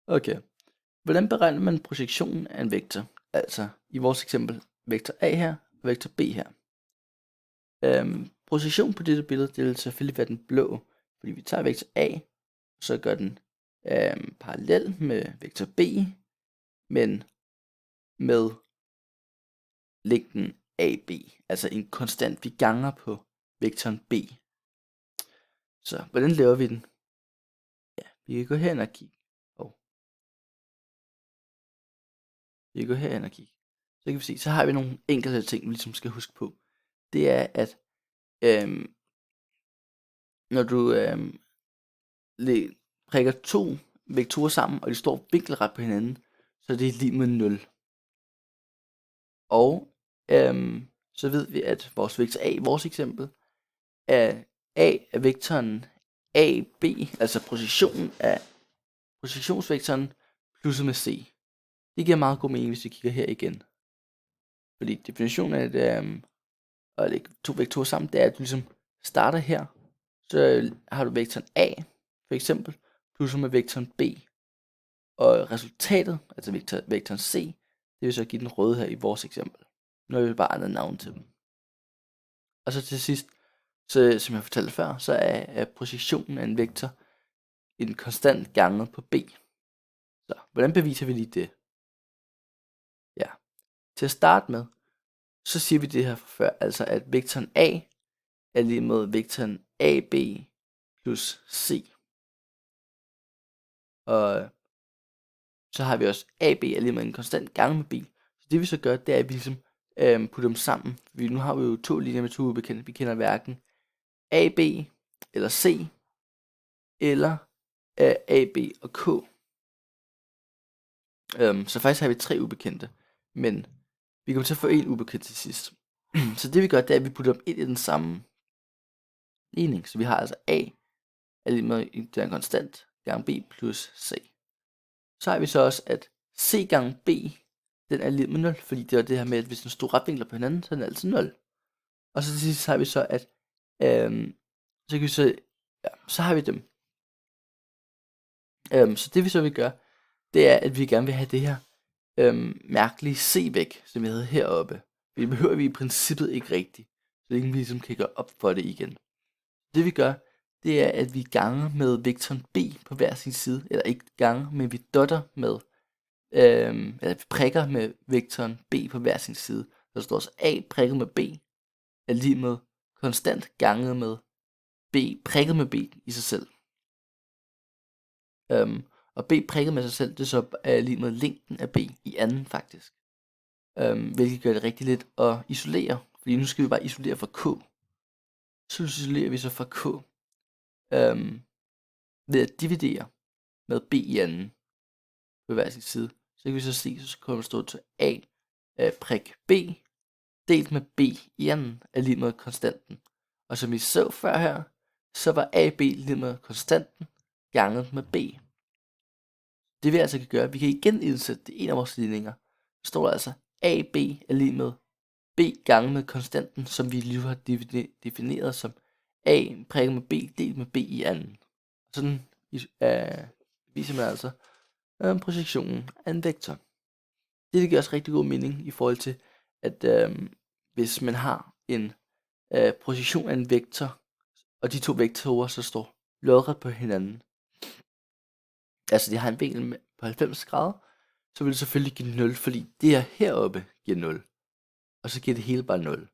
Okay. Hvordan beregner man projektionen af en vektor? Altså i vores eksempel vektor A her og vektor B her. Projektion på dette billede, det vil selvfølgelig være den blå, fordi vi tager vektor A, så gør den parallel med vektor B, men med længden AB, altså en konstant, vi ganger på vektoren B. Så hvordan laver vi den? Ja, vi kan gå herhen og kigge. Vi kan gå herhen og kigge. Så kan vi se, så har vi nogle enkelte ting, vi ligesom skal huske på. Det er, at når du prikker to vektorer sammen, og de står vinkelret på hinanden, så er det lige med 0. Og så ved vi, at vores vektor A, vores eksempel, er vektoren AB, altså projektionsvektoren plusset med C. Det giver meget god mening, hvis vi kigger her igen. Fordi definitionen af at lægge to vektorer sammen, det er, at du ligesom starter her, så har du vektoren A, for eksempel, plusset med vektoren B. Og resultatet, altså vektoren C, det vil så give den røde her i vores eksempel. Nu har vi bare andet navn til dem. Og så til sidst, så, som jeg fortalte før, så er projektionen af en vektor en konstant ganget på B. Så hvordan beviser vi lige det? Ja, til at starte med, så siger vi det her fra før, altså at vektoren A er lige med vektoren AB plus C. Og så har vi også AB er lige med en konstant gange med B. Så det vi så gør, det er, at vi ligesom putter dem sammen. Nu har vi jo to linjer med to ubekendte. Vi kender hverken AB eller C, eller AB og K. Så faktisk har vi tre ubekendte, men vi kommer til at få en ubekendt til sidst. Så det vi gør, det er, at vi putter dem ind i den samme ligning. Så vi har altså A er lige med en konstant gange B plus C. Så har vi så også, at C gange B, den er lige med 0, fordi det er det her med, at hvis den står retvinkler på hinanden, så er den altid 0. Og så til sidst har vi så, at så har vi dem. Så det vi så vil gøre, det er, at vi gerne vil have det her mærkelige C væk, som vi havde heroppe. Det behøver vi i princippet ikke rigtigt, så det kan vi ligesom kan gøre op for det igen. Det vi gør, det er, at vi ganger med vektoren B på hver sin side, eller ikke ganger, men vi dotter med, eller vi prikker med vektoren B på hver sin side. Så der står også A prikket med B, er lige med konstant ganget med B prikket med B i sig selv. Og B prikket med sig selv, det er så lige med længden af B i anden faktisk. Hvilket gør det rigtig let at isolere, fordi nu skal vi bare isolere fra K. Så isolerer vi så fra K ved at dividere med B i anden på hver sin side. Så kan vi så se, så kommer der stå til A prik B delt med B i anden er lige med konstanten. Og som vi så før her, så var AB lige med konstanten ganget med B. Det vi altså kan gøre, vi kan igen indsætte det i en af vores ligninger. Så står der altså AB er lige med B ganget med konstanten, som vi lige har defineret som A prikket med B delt med B i anden. Sådan viser man altså projektionen af en vektor. Det giver også rigtig god mening i forhold til, at hvis man har en projektion af en vektor, og de to vektorer så står lodret på hinanden, altså de har en vinkel på 90 grader, så vil det selvfølgelig give 0, fordi det her heroppe giver 0, og så giver det hele bare 0.